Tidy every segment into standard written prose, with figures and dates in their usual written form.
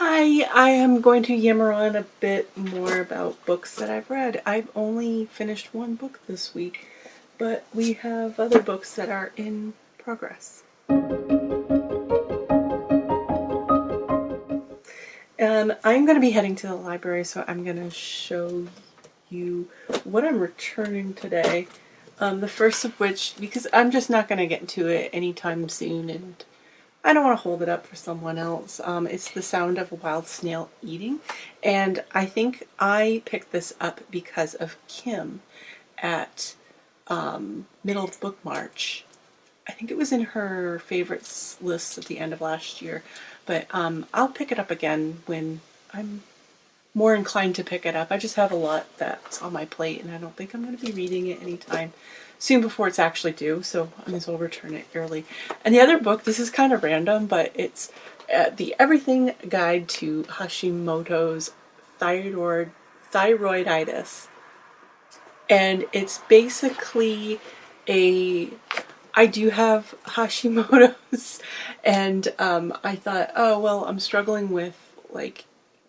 Hi, I am going to yammer on a bit more about books that I've read. I've only finished one book this week, but we have other books that are in progress. And I'm going to be heading to the library, so I'm going to show you what I'm returning today. The first of which, because I'm just not going to get to it anytime soon, and I don't want to hold it up for someone else. It's The Sound of a Wild Snail Eating, and I think I picked this up because of Kim at Middle of Book March. I think it was in her favorites list at the end of last year, but I'll pick it up again when I'm more inclined to pick it up. I just have a lot that's on my plate, and I don't think I'm going to be reading it anytime soon before it's actually due, so I might as well return it early. And the other book, this is kind of random, but it's The Everything Guide to Hashimoto's Thyroiditis. And it's basically I do have Hashimoto's, and I thought, oh, well, I'm struggling with, like,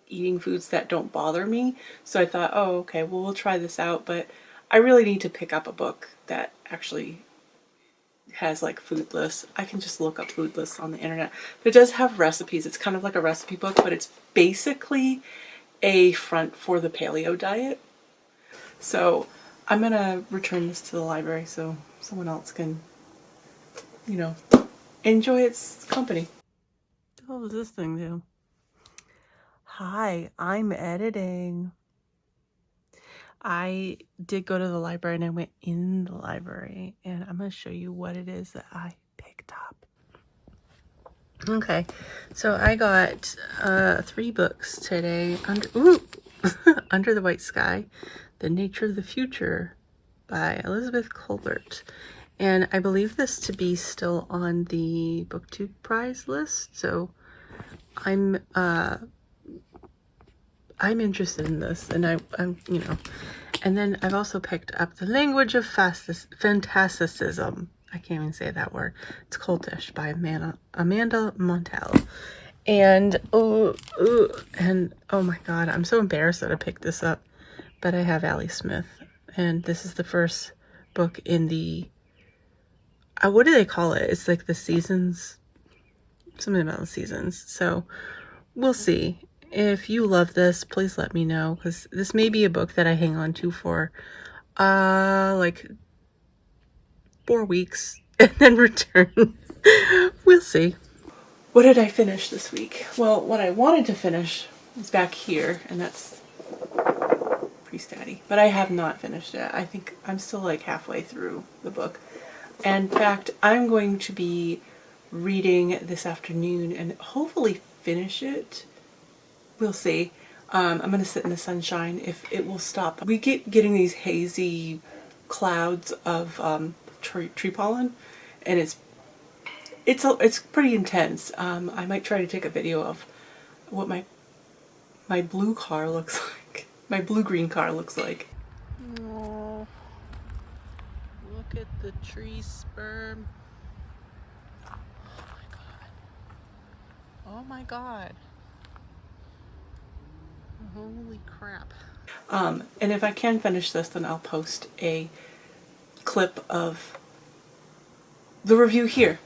eating foods that don't bother me, so I thought, oh, okay, well, we'll try this out, but I really need to pick up a book that actually has, like, food lists. I can just look up food lists on the internet, but it does have recipes. It's kind of like a recipe book, but it's basically a front for the paleo diet. So I'm gonna return this to the library so someone else can, you know, enjoy its company. What the hell does this thing do? Hi, I'm editing. I did go to the library, and I went in the library, and I'm going to show you what it is that I picked up. Okay, so I got 3 books today. Under the White Sky, The Nature of the Future by Elizabeth Colbert. And I believe this to be still on the BookTube prize list, so I'm interested in this, and I'm you know. And then I've also picked up The Language of Fantasticism. I can't even say that word. It's Cultish by Amanda Montell. And oh my god, I'm so embarrassed that I picked this up. But I have Allie Smith, and this is the first book in the what do they call it? It's like the seasons, something about the seasons. So we'll see. If you love this, please let me know, because this may be a book that I hang on to for like 4 weeks and then return. We'll see. What did I finish this week? Well, what I wanted to finish is back here, and that's Priestdaddy, but I have not finished it. I think I'm still like halfway through the book. And in fact, I'm going to be reading this afternoon and hopefully finish it. We'll see. I'm going to sit in the sunshine if it will stop. We keep getting these hazy clouds of tree pollen, and it's pretty intense. I might try to take a video of what my blue car looks like. My blue-green car looks like. Oh, look at the tree sperm. Oh my god. Oh my god. Holy crap. And if I can finish this, then I'll post a clip of the review here.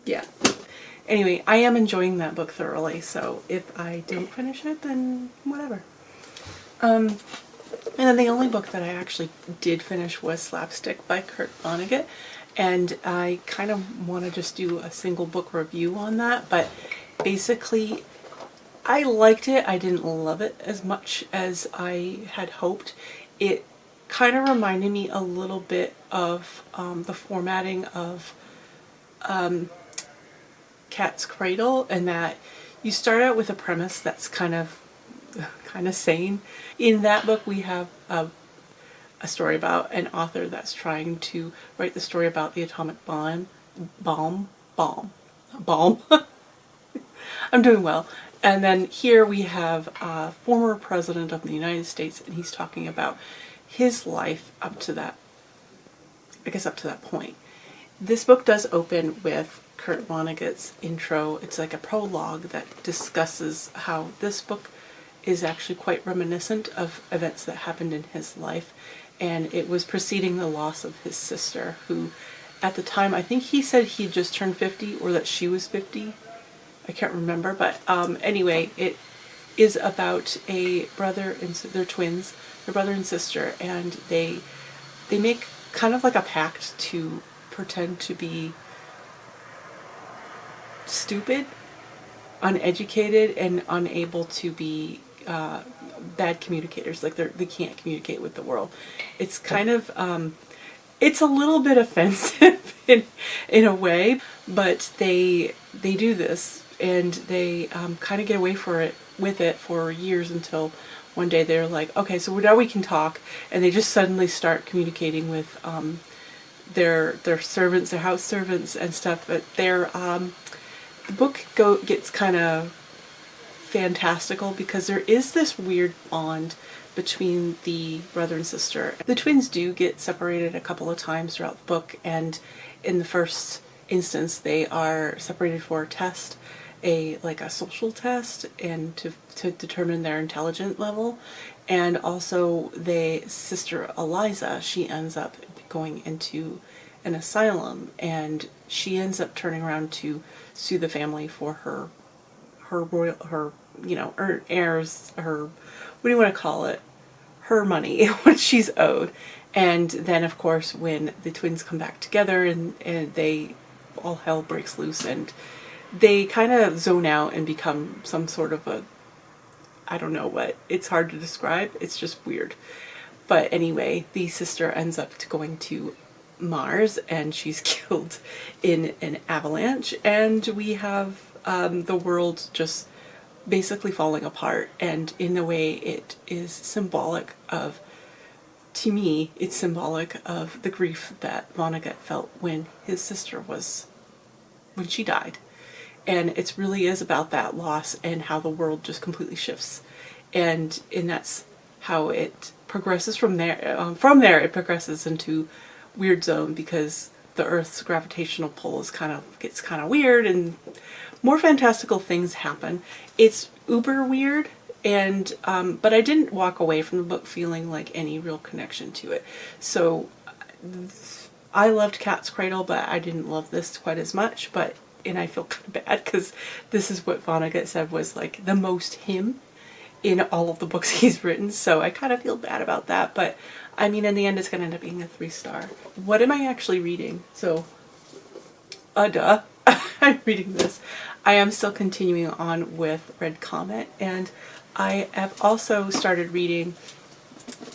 Yeah. Anyway, I am enjoying that book thoroughly, so if I don't finish it, then whatever. And then the only book that I actually did finish was Slapstick by Kurt Vonnegut, and I kind of want to just do a single book review on that, but basically I liked it. I didn't love it as much as I had hoped. It kind of reminded me a little bit of the formatting of Cat's Cradle, and that you start out with a premise that's kind of sane. In that book we have a story about an author that's trying to write the story about the atomic bomb. I'm doing well. And then here we have a former president of the United States, and he's talking about his life up to that, I guess up to that point. This book does open with Kurt Vonnegut's intro. It's like a prologue that discusses how this book is actually quite reminiscent of events that happened in his life. And it was preceding the loss of his sister, who at the time, I think he said he just turned 50 or that she was 50. I can't remember, but anyway, it is about a brother and they're twins, their brother and sister, and they make kind of like a pact to pretend to be stupid, uneducated, and unable to be bad communicators. Like they can't communicate with the world. It's kind of it's a little bit offensive in a way, but they do this, and they kind of get away with it for years until one day they're like, okay, so now we can talk, and they just suddenly start communicating with their servants, their house servants and stuff. But the book gets kind of fantastical because there is this weird bond between the brother and sister. The twins do get separated a couple of times throughout the book, and in the first instance they are separated for a test, like a social test, and to determine their intelligence level. And also the sister Eliza, she ends up going into an asylum, and she ends up turning around to sue the family for her heirs, her, what do you want to call it, her money, what she's owed. And then of course when the twins come back together and they, all hell breaks loose, and they kind of zone out and become some sort of a, I don't know what, it's hard to describe, it's just weird. But anyway, the sister ends up going to Mars, and she's killed in an avalanche, and we have the world just basically falling apart. And in a way it is symbolic of, to me, it's symbolic of the grief that Vonnegut felt when his sister when she died. And it really is about that loss and how the world just completely shifts. And that's how it progresses from there. From there it progresses into Weird Zone, because the Earth's gravitational pull gets kind of weird, and more fantastical things happen. It's uber weird, and but I didn't walk away from the book feeling like any real connection to it. So I loved Cat's Cradle, but I didn't love this quite as much. And I feel kind of bad because this is what Vonnegut said was like the most him in all of the books he's written. So I kind of feel bad about that. But I mean, in the end, it's going to end up being a 3-star. What am I actually reading? So, duh. I'm reading this. I am still continuing on with Red Comet, and I have also started reading,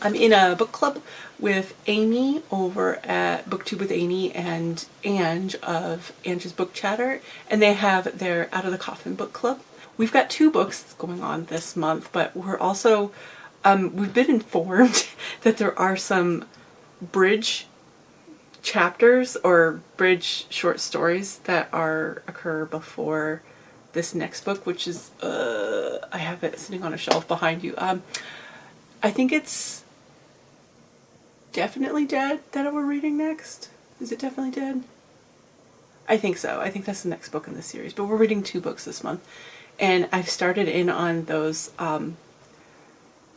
I'm in a book club with Amy over at BookTube with Amy and Ange of Ange's Book Chatter, and they have their Out of the Coffin book club. We've got 2 books going on this month, but we're also, we've been informed that there are some bridge chapters or bridge short stories that occur before this next book, which is, I have it sitting on a shelf behind you. I think it's Definitely Dead that we're reading next. Is it Definitely Dead? I think so. I think that's the next book in the series. But we're reading 2 books this month. And I've started in on those, on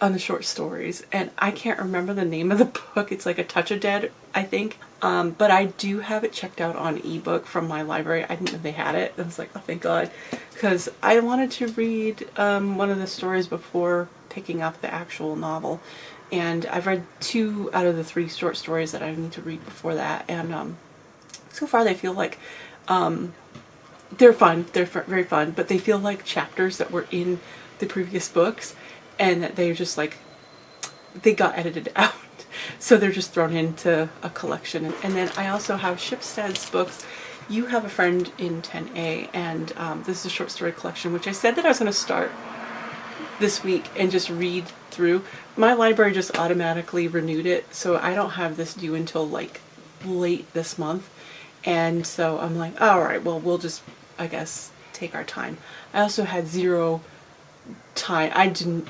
the short stories. And I can't remember the name of the book. It's like A Touch of Dead, I think. But I do have it checked out on ebook from my library. I didn't know they had it. I was like, oh, thank God. Because I wanted to read one of the stories before picking up the actual novel. And I've read 2 out of the 3 short stories that I need to read before that. And so far they feel like they're fun. They're very fun. But they feel like chapters that were in the previous books. And that they're just like, they got edited out. So they're just thrown into a collection. And then I also have Shipstead's books. You Have a Friend in 10A. And this is a short story collection, which I said that I was going to start this week and just read through. My library just automatically renewed it, so I don't have this due until like late this month. And so I'm like, all right, well, we'll just, I guess, take our time. I also had 0 time.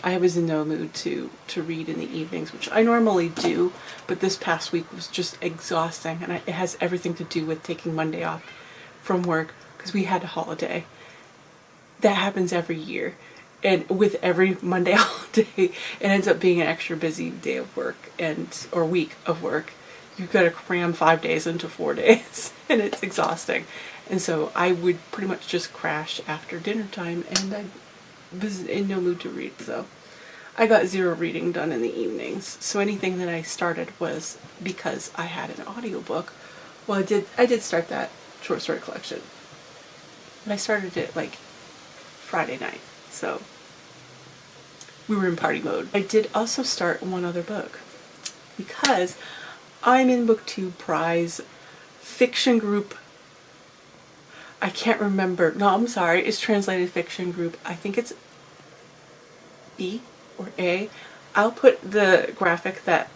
I was in no mood to read in the evenings, which I normally do, but this past week was just exhausting, and it has everything to do with taking Monday off from work because we had a holiday. That happens every year, and with every Monday holiday, it ends up being an extra busy day of work or week of work. You've got to cram 5 days into 4 days, and it's exhausting. And so I would pretty much just crash after dinner time, and I was in no mood to read, so I got 0 reading done in the evenings. So anything that I started was because I had an audiobook. Well, I did start that short story collection, but I started it like Friday night, so we were in party mode. I did also start one other book because I'm in book 2 prize fiction group. I can't remember. No, I'm sorry. It's translated fiction group. I think it's B or A. I'll put the graphic that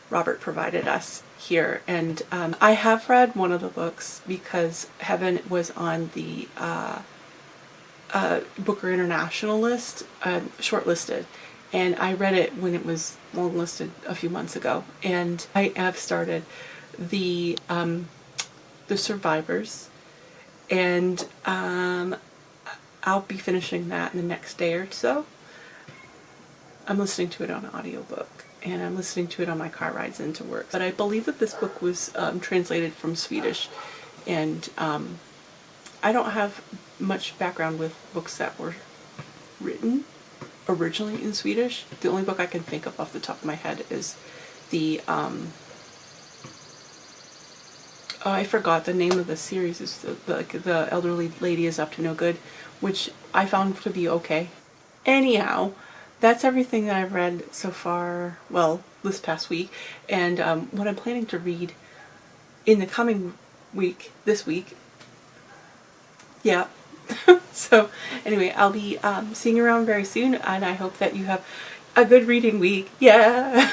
Robert provided us here. And I have read one of the books because Heaven was on the Booker International list, shortlisted. And I read it when it was longlisted a few months ago. And I have started the Survivors, and I'll be finishing that in the next day or so. I'm listening to it on audiobook, and I'm listening to it on my car rides into work. But I believe that this book was translated from Swedish, and I don't have much background with books that were written originally in Swedish. The only book I can think of off the top of my head is the I forgot the name of the series. Is the elderly lady is up to no good, which I found to be okay. Anyhow, that's everything that I've read so far, well, this past week, and what I'm planning to read in the coming week, this week. Yeah. So anyway, I'll be seeing you around very soon, and I hope that you have a good reading week. Yeah.